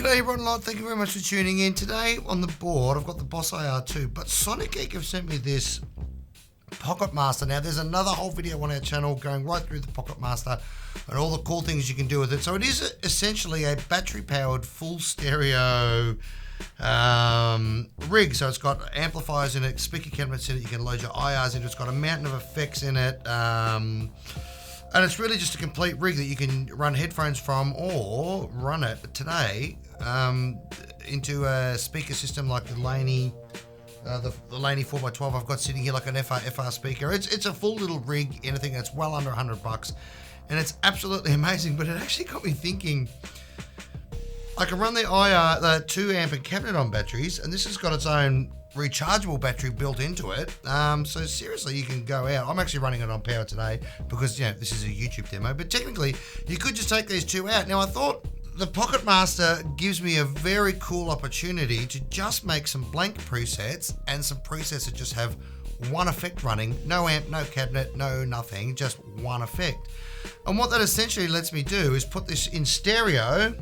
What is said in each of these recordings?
G'day everyone, thank you very much for tuning in. Today on the board, I've got the Boss IR2, but Sonicake have sent me this Pocket Master. Now, there's another whole video on our channel going right through the Pocket Master and all the cool things you can do with it. So it is essentially a battery-powered full stereo rig. So it's got amplifiers in it, speaker cabinets in it, you can load your IRs in it, it's got a mountain of effects in it. And it's really just a complete rig that you can run headphones from or run it today into a speaker system like the Laney, the Laney 4x12 I've got sitting here, like an FR speaker. It's a full little rig, anything that's well under $100, and it's absolutely amazing. But it actually got me thinking, I can run the 2 amp cabinet on batteries, and this has got its own rechargeable battery built into it. So seriously, you can go out. I'm actually running it on power today because, you know, this is a YouTube demo, but technically you could just take these two out. Now, I thought the Pocket Master gives me a very cool opportunity to just make some blank presets and some presets that just have one effect running, no amp, no cabinet, no nothing, just one effect. And what that essentially lets me do is put this in stereo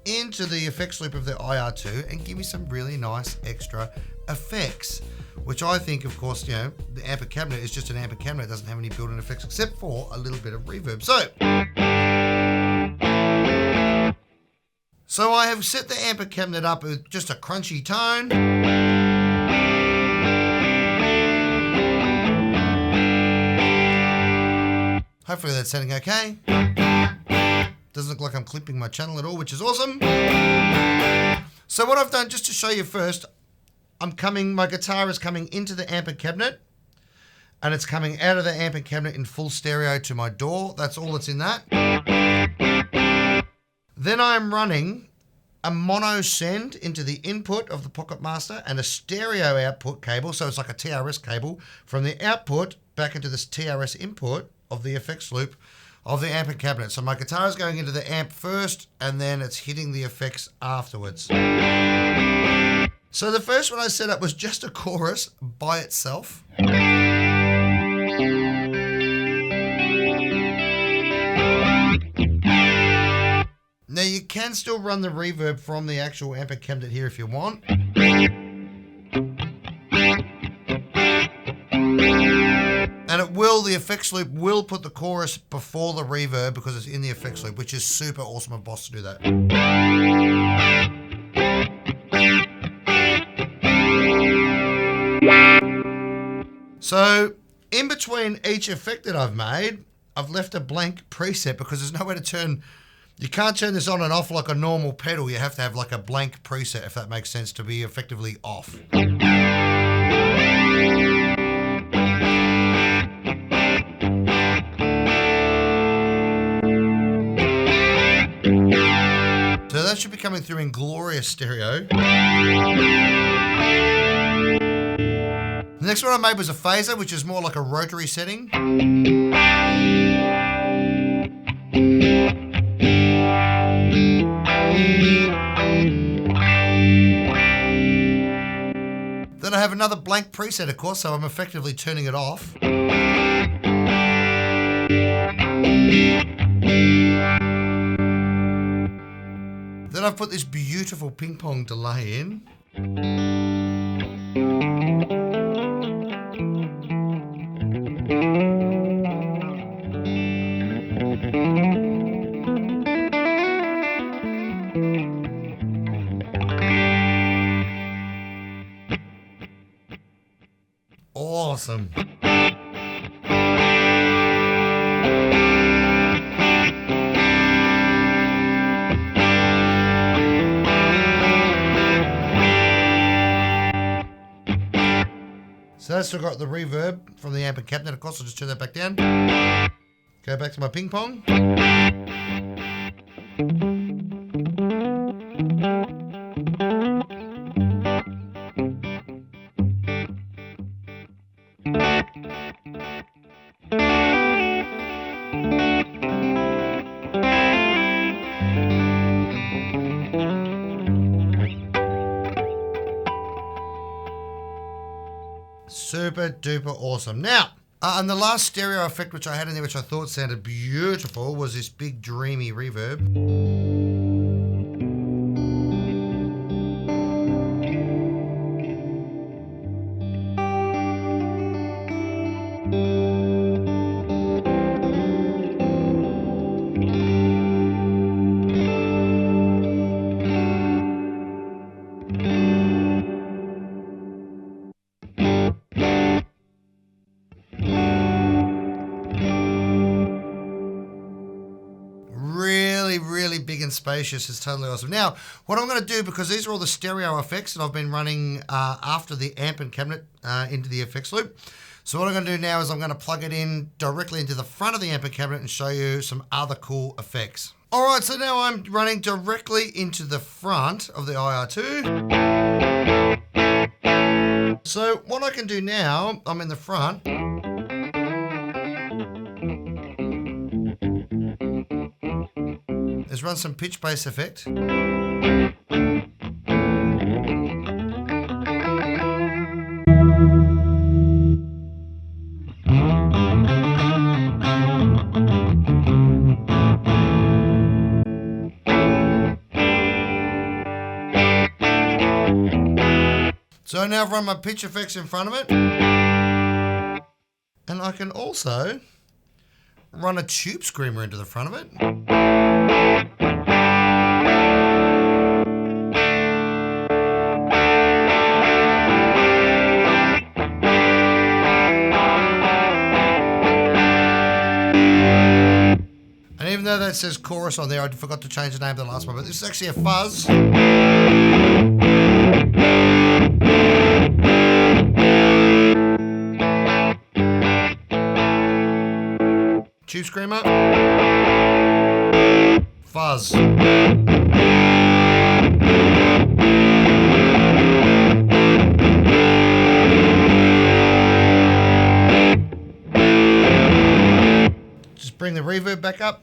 into the effects loop of the IR2 and give me some really nice extra effects, which I think, of course, you know, the amp cabinet is just an amp cabinet. It doesn't have any built-in effects except for a little bit of reverb. So I have set the amp cabinet up with just a crunchy tone. Hopefully that's sounding okay. Doesn't look like I'm clipping my channel at all, which is awesome. So what I've done, just to show you first, my guitar is coming into the amp cabinet, and it's coming out of the amp cabinet in full stereo to my door. That's all that's in that. Then I'm running a mono send into the input of the Pocket Master and a stereo output cable. So it's like a TRS cable from the output back into this TRS input of the effects loop of the amp cabinet. So my guitar is going into the amp first, and then it's hitting the effects afterwards. So the first one I set up was just a chorus by itself. Now you can still run the reverb from the actual amp cabinet here if you want. And the effects loop will put the chorus before the reverb because it's in the effects loop, which is super awesome of Boss to do that. So in between each effect that I've made, I've left a blank preset because there's nowhere to turn. You can't turn this on and off like a normal pedal. You have to have like a blank preset, if that makes sense, to be effectively off. So that should be coming through in glorious stereo. The next one I made was a phaser, which is more like a rotary setting. Then I have another blank preset, of course, so I'm effectively turning it off. Then I've put this beautiful ping pong delay in. Awesome. So that's still got the reverb from the amp cabinet. Of course, I'll just turn that back down. Go back to my ping pong. Super duper awesome. Now, and the last stereo effect which I had in there, which I thought sounded beautiful, was this big dreamy reverb. and spacious. It's totally awesome. Now, what I'm going to do, because these are all the stereo effects that I've been running after the amp and cabinet into the effects loop. So what I'm going to do now is I'm going to plug it in directly into the front of the amp and cabinet and show you some other cool effects. All right, so now I'm running directly into the front of the IR2. So what I can do now, I'm in the front. Is run some pitch bass effect. So now I've run my pitch effects in front of it. And I can also run a tube screamer into the front of it. And even though that says chorus on there, I forgot to change the name of the last one, but this is actually a fuzz. Tube screamer, fuzz. Just bring the reverb back up.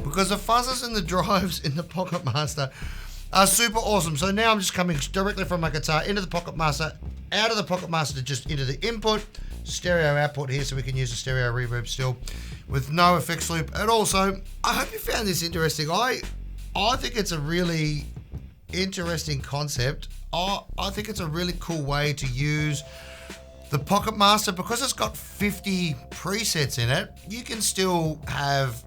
Because the fuzzes and the drives in the Pocket Master are super awesome. So now I'm just coming directly from my guitar into the Pocket Master, out of the Pocket Master to just into the input, stereo output here, so we can use the stereo reverb still with no effects loop at all. So I hope you found this interesting. I think it's a really interesting concept. I think it's a really cool way to use the Pocket Master. Because it's got 50 presets in it, you can still have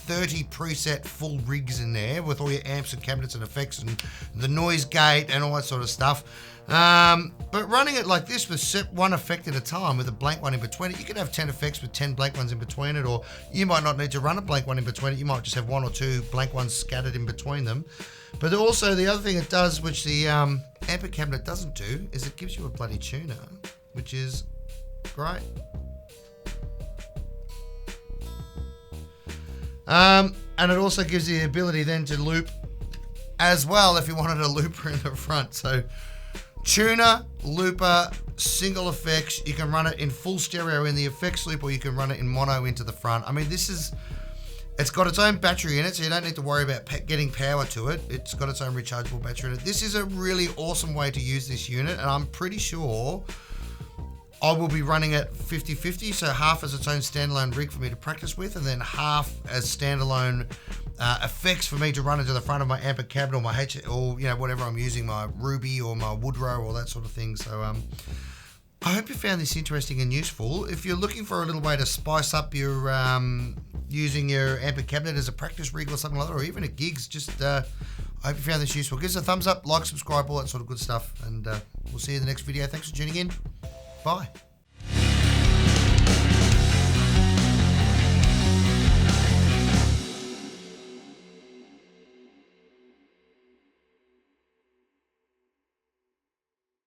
30 preset full rigs in there with all your amps and cabinets and effects and the noise gate and all that sort of stuff. But running it like this with one effect at a time with a blank one in between it, you can have 10 effects with 10 blank ones in between it, or you might not need to run a blank one in between it. You might just have 1 or 2 blank ones scattered in between them. But also the other thing it does, which the amp and cabinet doesn't do, is it gives you a bloody tuner, which is great. And it also gives you the ability then to loop as well if you wanted a looper in the front. So tuner, looper, single effects, you can run it in full stereo in the effects loop, or you can run it in mono into the front. I mean, it's got its own battery in it, so you don't need to worry about getting power to it. It's got its own rechargeable battery in it. This is a really awesome way to use this unit, and I'm pretty sure I will be running it 50-50, so half as its own standalone rig for me to practice with, and then half as standalone effects for me to run into the front of my amp and cabinet, or my or whatever I'm using, my Ruby or my Woodrow or that sort of thing. So I hope you found this interesting and useful. If you're looking for a little way to spice up your using your amp and cabinet as a practice rig or something like that, or even at gigs, just I hope you found this useful. Give us a thumbs up, like, subscribe, all that sort of good stuff, and we'll see you in the next video. Thanks for tuning in. Bye.